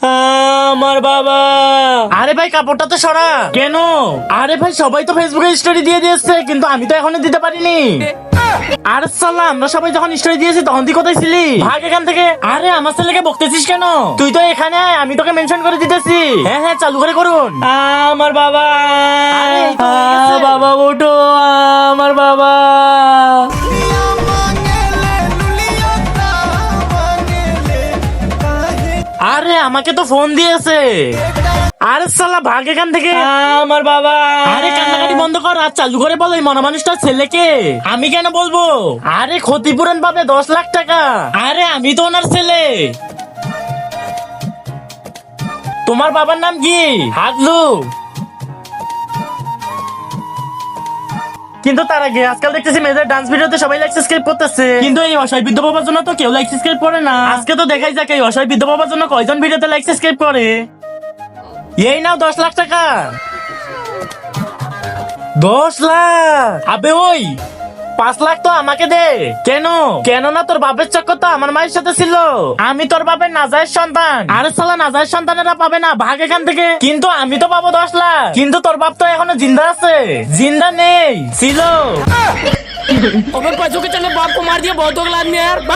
আমার বাবা। আরে ভাই কাপড়টা তো সরা কেন? আরে ভাই সবাই তো ফেসবুকে স্টোরি দিয়ে দিয়েছে, কিন্তু আমি তো এখনো দিতে পারিনি। আরে সাল্লাহ, আমরা সবাই যখন স্টোরি দিয়েছি তখন তুই কোথায় ছিলি? ভাগ এখান থেকে। আরে আমার ছেলেকে বকতেছিস কেন? তুই তো এখানে আয়, আমি তোকে মেনশন করে দিতেছি। হ্যাঁ হ্যাঁ চালু করে করুন। আমার বাবা। বাবা ওঠো, আমার বাবা। আরে আমাকে তো ফোন দিয়েছে। আরে সালা ভাগ এখান থেকে। আমার বাবা। আরে কান্নাকাটি বন্ধ কর আর চালু করে বল এই মনা মানুষটার ছেলেকে। আমি কেন বলবো? আরে ক্ষতিপূরণ পাবে 10 লাখ টাকা। আরে আমি তো ওনার ছেলে। তোমার বাবার নাম কি? হাগলু। কিন্তু তার আগে আজকাল দেখতেছি মেয়েদের ডান্স ভিডিওতে সবাই লাইক সাবস্ক্রাইব করতেছে, কিন্তু এই অসহায় বৃদ্ধ বাবার জন্য তো কেউ লাইক সাবস্ক্রাইব করে না। আজকে তো দেখাই যাক এই অসহায় বৃদ্ধ বাবার জন্য কয়জন ভিডিওতে লাইক সাবস্ক্রাইব করে। এই নাও 10 লাখ টাকা। 10 লাখ? আবে ওই 5 লাখ তো আমাকে দে। কেন? কেন না তোর বাপের চক্কর তো আমার মায়ের সাথে ছিল। আমি তোর বাপের নাজায়ের সন্তান। আরে সালা নাজায়ের সন্তানেরা পাবে না, ভাগ এখান থেকে। কিন্তু আমি তো পাবো 10 লাখ। কিন্তু তোর বাপ তো এখনো জিন্দা আছে। জিন্দা নেই, ছিল। अबे बच्चों के चलो बाप को मार दिया बहुत हो गया आदमी यार।